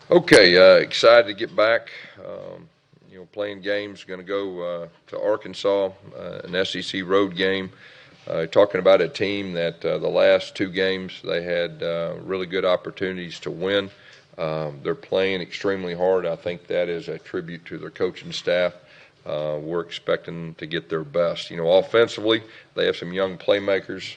Okay, excited to get back. Playing games. Going to go to Arkansas, an SEC road game. Talking about a team that the last two games they had really good opportunities to win. They're playing extremely hard. I think that is a tribute to their coaching staff. We're expecting to get their best. Offensively, they have some young playmakers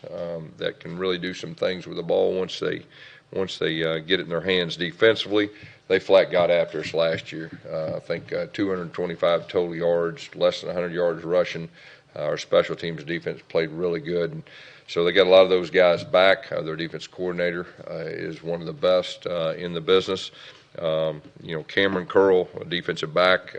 that can really do some things with the ball once they get it in their hands. Defensively, they flat got after us last year. I think 225 total yards, less than 100 yards rushing. Our special teams defense played really good. And so they got a lot of those guys back. Their defense coordinator is one of the best in the business. Cameron Curl, a defensive back,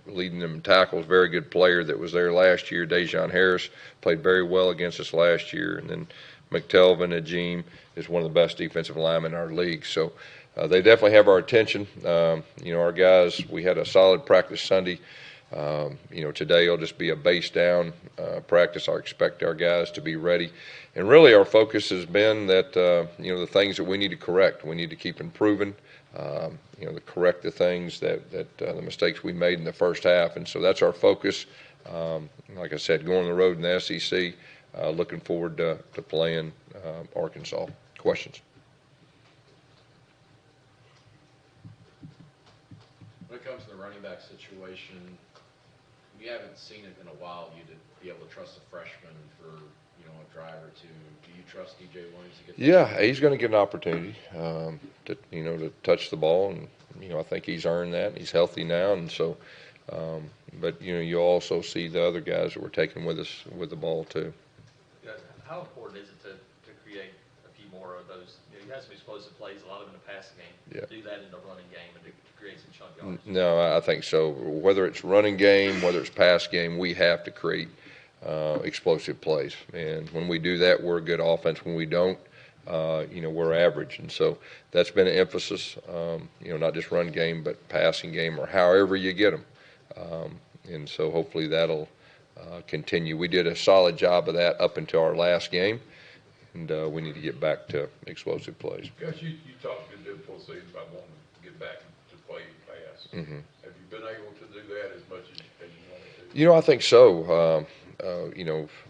leading them in tackles, very good player that was there last year. Dejon Harris played very well against us last year. And then McTelvin Ajim is one of the best defensive linemen in our league. So they definitely have our attention. Our guys, we had a solid practice Sunday. Today will just be a base down practice. I expect our guys to be ready. And really our focus has been that, the things that we need to correct, we need to keep improving, to correct the things the mistakes we made in the first half. And so that's our focus. Like I said, going on the road in the SEC, looking forward to playing Arkansas. Questions? When it comes to the running back situation, you haven't seen it in a while. You to be able to trust a freshman for a drive or two. Do you trust DJ Williams to get? Yeah, he's going to get an opportunity to touch the ball, and I think he's earned that. He's healthy now, and so. But you also see the other guys that were taking with us with the ball too. Yeah, how important is it to create a few more of those? You have some explosive plays, a lot of them in the passing game. Yeah. Do that in the running game and to create some chunk yards. No, I think so. Whether it's running game, whether it's pass game, we have to create explosive plays. And when we do that, we're a good offense. When we don't, we're average. And so that's been an emphasis, not just run game, but passing game or however you get them. And so hopefully that'll continue. We did a solid job of that up until our last game, and we need to get back to explosive plays. Gus, you talked a good deal before the season about wanting to get back to play fast. Mm-hmm. Have you been able to do that as much as you wanted to? I think so.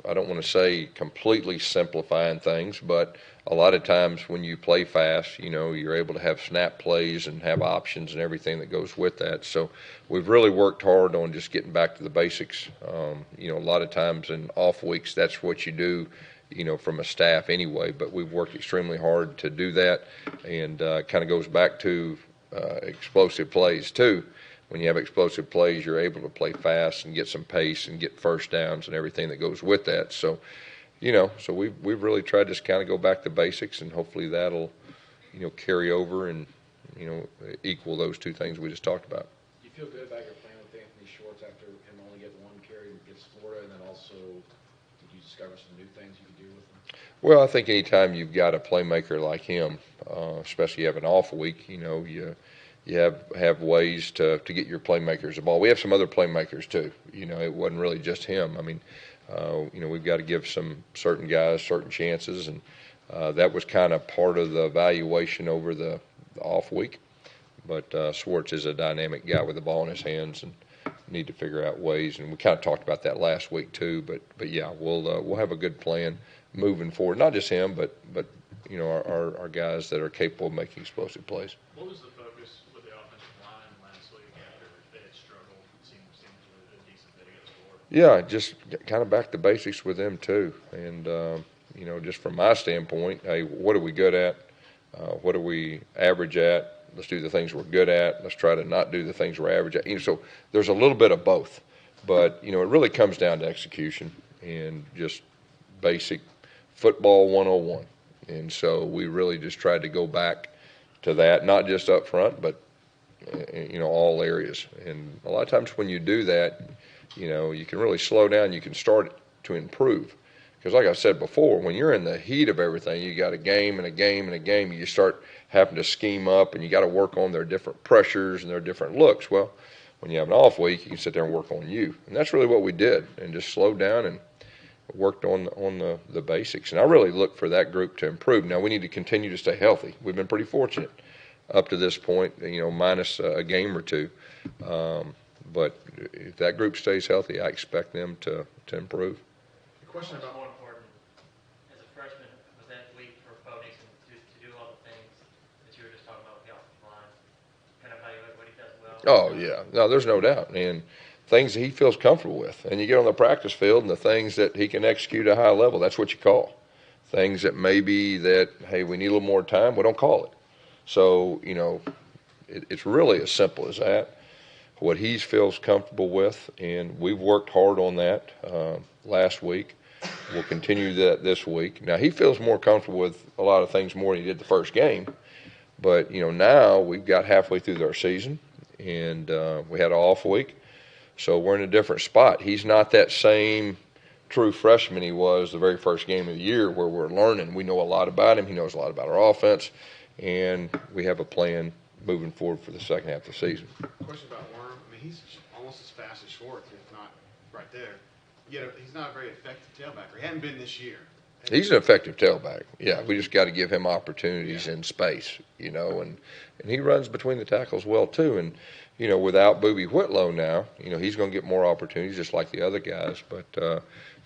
I don't want to say completely simplifying things, but a lot of times when you play fast, you're able to have snap plays and have options and everything that goes with that. So we've really worked hard on just getting back to the basics. A lot of times in off weeks, that's what you do, from a staff anyway, but we've worked extremely hard to do that, and kind of goes back to explosive plays too. When you have explosive plays, you're able to play fast and get some pace and get first downs and everything that goes with that. So, so we've really tried to just kind of go back to basics, and hopefully that'll, carry over and, equal those two things we just talked about. Do you feel good about your plan with Anthony Schwartz after him only getting one carry against Florida, and then also did you discover some new things you could do with him? Well, I think anytime you've got a playmaker like him, especially you have an off week, you have ways to get your playmakers the ball. We have some other playmakers too. It wasn't really just him. I mean, we've got to give some certain guys certain chances, and that was kind of part of the evaluation over the off week. But Schwartz is a dynamic guy with the ball in his hands, and need to figure out ways. And we kind of talked about that last week too. But yeah, we'll have a good plan moving forward. Not just him, but our guys that are capable of making explosive plays. What was the focus with the offensive line last week after they had struggled? Seems a decent bit against Florida. Yeah, just kind of back to basics with them too. And, just from my standpoint, hey, what are we good at? What are we average at? Let's do the things we're good at. Let's try to not do the things we're average at. So there's a little bit of both. But, it really comes down to execution and just basic football 101. And so we really just tried to go back to that, not just up front, but, all areas. And a lot of times when you do that, you can really slow down. You can start to improve. Because like I said before, when you're in the heat of everything, you got a game and a game and a game, you start having to scheme up, and you got to work on their different pressures and their different looks. Well, when you have an off week, you can sit there and work on you. And that's really what we did, and just slowed down and worked on the basics. And I really look for that group to improve. Now, we need to continue to stay healthy. We've been pretty fortunate. up to this point, minus a game or two. But if that group stays healthy, I expect them to improve. The question about more important as a freshman was that week for Bo Nixon to do all the things that you were just talking about with the offensive line, kind of evaluate what he does well. Oh, yeah. No, there's no doubt. And things that he feels comfortable with. And you get on the practice field and the things that he can execute at a high level, that's what you call. Things that maybe that, hey, we need a little more time, we don't call it. So, it's really as simple as that. What he feels comfortable with, and we've worked hard on that last week. We'll continue that this week. Now, he feels more comfortable with a lot of things more than he did the first game. But, now we've got halfway through our season, and we had an off week. So we're in a different spot. He's not that same true freshman he was the very first game of the year where we're learning. We know a lot about him. He knows a lot about our offense, and we have a plan moving forward for the second half of the season. question about Worm. I mean, he's almost as fast as Schwartz, if not right there. Yet he's not a very effective tailbacker. He hadn't been this year. He's an effective tailback. Yeah, we just got to give him opportunities in space, and he runs between the tackles well too. And without Boobie Whitlow now, he's going to get more opportunities just like the other guys. But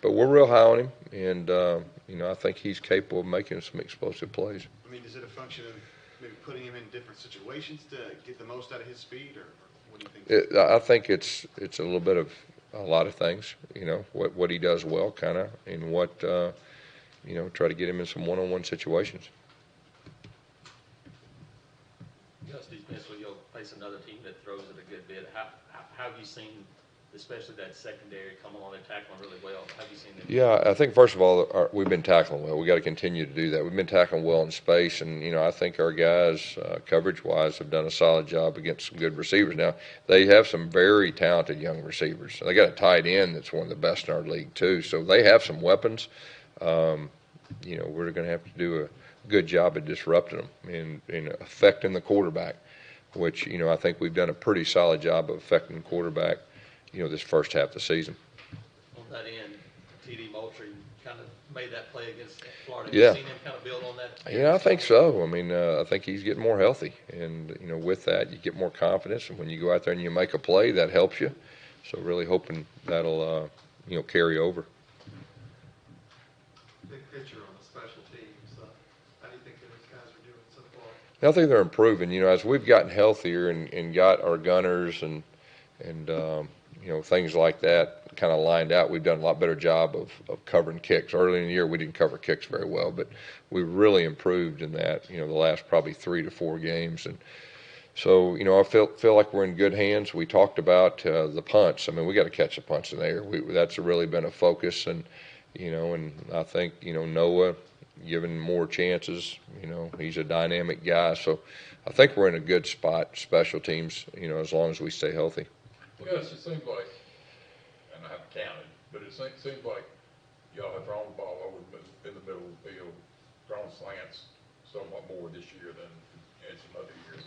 we're real high on him, and I think he's capable of making some explosive plays. I mean, is it a function of maybe putting him in different situations to get the most out of his speed, or what do you think? I think it's a little bit of a lot of things. What he does well, kind of, and what try to get him in some one-on-one situations. Gus, defensively, you'll face another team that throws it a good bit. How have you seen, especially that secondary, come along and tackling really well? How have you seen them? Yeah, I think first of all, we've been tackling well. We got to continue to do that. We've been tackling well in space, and I think our guys, coverage-wise, have done a solid job against some good receivers. Now they have some very talented young receivers. They got a tight end that's one of the best in our league too. So they have some weapons. We're going to have to do a good job of disrupting them and affecting the quarterback, which, I think we've done a pretty solid job of affecting the quarterback, this first half of the season. On that end, T.D. Moultrie kind of made that play against Florida. Yeah. Have you seen him kind of build on that? Yeah, I think so. I think he's getting more healthy. And, with that, you get more confidence. And when you go out there and you make a play, that helps you. So really hoping that'll, carry over. Big picture on the special teams. How do you think those guys are doing so far? I think they're improving. As we've gotten healthier and got our gunners and things like that kind of lined out, we've done a lot better job of covering kicks. Early in the year, we didn't cover kicks very well, but we really improved in that, the last probably 3 to 4 games. And so, I feel like we're in good hands. We talked about the punts. We got to catch the punts in the air. That's really been a focus. And I think, Noah, given more chances, he's a dynamic guy. So I think we're in a good spot, special teams, as long as we stay healthy. Yes, it seems like, and I haven't counted, but it seems like y'all have thrown the ball over in the middle of the field, thrown slants somewhat more this year than in some other years.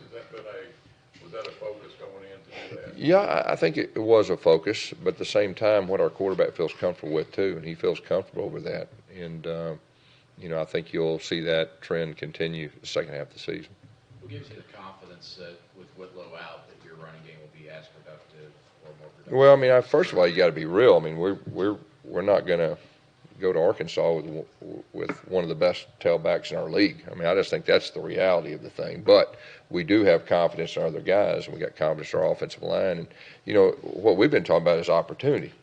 Was that a focus going in to do that? Yeah, I think it was a focus, but at the same time, what our quarterback feels comfortable with too, and he feels comfortable with that. And, I think you'll see that trend continue the second half of the season. What gives you the confidence that with Whitlow out, that your running game will be as productive or more productive? Well, first of all, you got to be real. We're not going to go to Arkansas with one of the best tailbacks in our league. I just think that's the reality of the thing. But we do have confidence in our other guys, and we got confidence in our offensive line. And what we've been talking about is opportunity.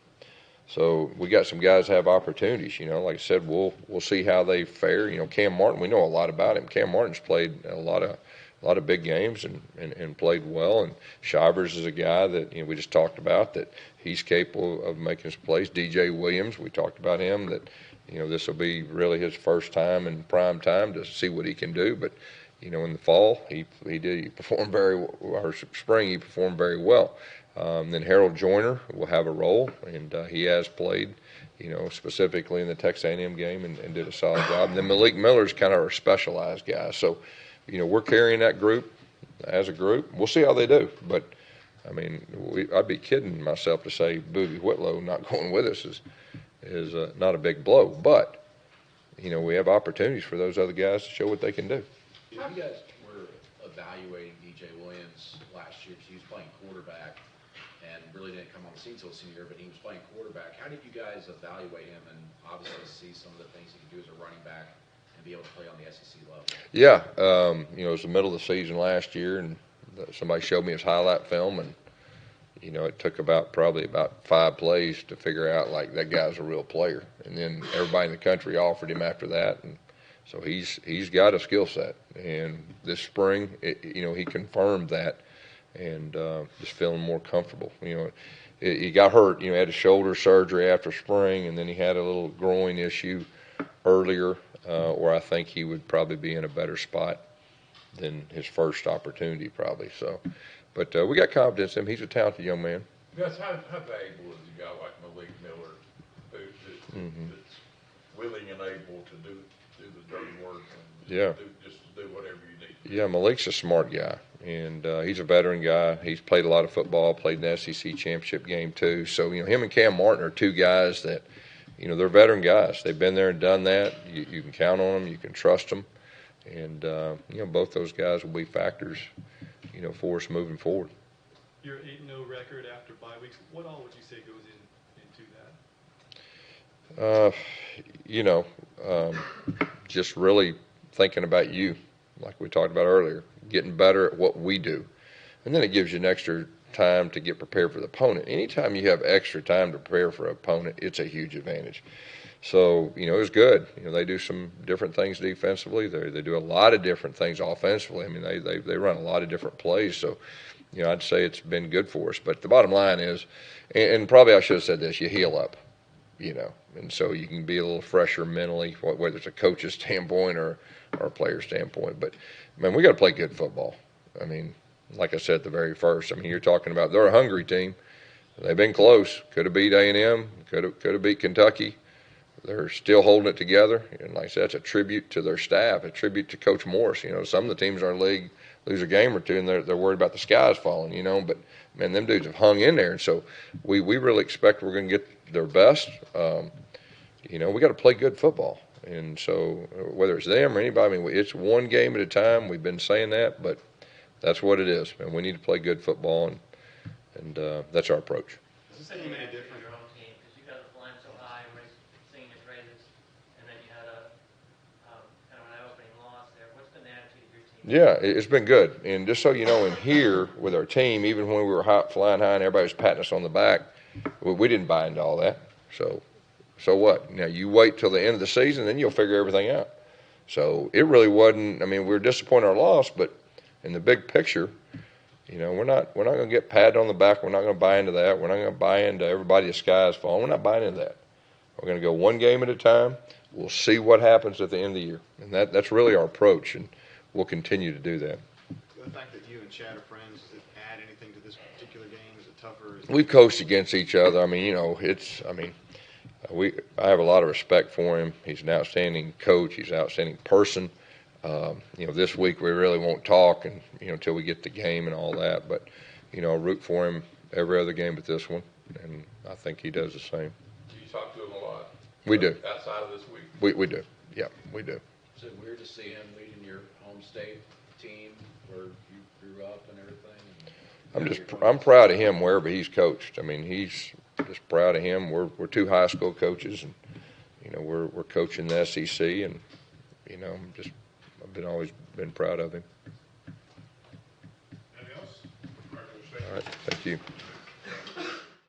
So we got some guys have opportunities. Like I said, we'll see how they fare. Cam Martin, we know a lot about him. Cam Martin's played a lot of big games and played well. And Shivers is a guy that we just talked about, that he's capable of making some plays. DJ Williams, we talked about him, that this will be really his first time in prime time to see what he can do. But in the fall he performed or spring he performed very well. Then Harold Joyner will have a role, and he has played, specifically in the Texas A&M game and did a solid job. And then Malik Miller's kind of our specialized guy. So, we're carrying that group as a group. We'll see how they do. But, I'd be kidding myself to say Boobie Whitlow not going with us is not a big blow. But, we have opportunities for those other guys to show what they can do. If you guys were evaluating DJ Williams last year? Because he was playing quarterback and really didn't come on the scene until senior year, but he was playing quarterback. How did you guys evaluate him and obviously see some of the things he could do as a running back and be able to play on the SEC level? Yeah, it was the middle of the season last year, and somebody showed me his highlight film, and it took probably about 5 plays to figure out like that guy's a real player. And then everybody in the country offered him after that, and so he's got a skill set. And this spring, he confirmed that, and just feeling more comfortable. He got hurt. Had a shoulder surgery after spring, and then he had a little groin issue earlier, where I think he would probably be in a better spot than his first opportunity probably. So, but we got confidence in him. He's a talented young man. Gus, how valuable is a guy like Malik Miller that's willing and able to do the dirty work and just do whatever you need? Yeah, Malik's a smart guy, and he's a veteran guy. He's played a lot of football, played in the SEC championship game too. So, him and Cam Martin are 2 guys that, they're veteran guys. They've been there and done that. You can count on them. You can trust them. And, both those guys will be factors, for us moving forward. Your 8-0 record after bye weeks, what all would you say goes into that? Just really thinking about you, like we talked about earlier, getting better at what we do. And then it gives you an extra time to get prepared for the opponent. Anytime you have extra time to prepare for an opponent, it's a huge advantage. So, it was good. They do some different things defensively. They do a lot of different things offensively. I mean, they run a lot of different plays. So, I'd say it's been good for us. But the bottom line is, and probably I should have said this, you heal up, and so you can be a little fresher mentally, whether it's a coach's standpoint or a player's standpoint. But, man, we got to play good football. I mean, like I said at the very first, you're talking about they're a hungry team. They've been close. Could have beat A&M. Could have beat Kentucky. They're still holding it together, and like I said, it's a tribute to their staff, a tribute to Coach Morris. Some of the teams in our league lose a game or two, and they're worried about the skies falling. But man, them dudes have hung in there, and so we really expect we're going to get their best. We got to play good football, and so whether it's them or anybody, it's one game at a time. We've been saying that, but that's what it is, and we need to play good football, and that's our approach. Does this team any different? Yeah, it's been good. And just so you know, in here with our team, even when we were flying high and everybody was patting us on the back, we didn't buy into all that. So what? Now, you wait till the end of the season, then you'll figure everything out. So it really wasn't – we were disappointed in our loss, but in the big picture, we're not going to get patted on the back. We're not going to buy into that. We're not going to buy into everybody the sky is falling. We're not buying into that. We're going to go one game at a time. We'll see what happens at the end of the year. And that's really our approach. And we'll continue to do that. The fact that you and Chad are friends, does it add anything to this particular game? Is it tougher? We've coached against each other. I have a lot of respect for him. He's an outstanding coach. He's an outstanding person. This week we really won't talk until we get the game and all that. But, I root for him every other game but this one, and I think he does the same. Do you talk to him a lot? We do. Outside of this week? We do. Yeah, we do. Is it weird to see him leading your home state team where you grew up and everything? I'm proud of him wherever he's coached. He's just proud of him. We're 2 high school coaches, and we're coaching the SEC, and I've always been proud of him. Anything else? All right, thank you.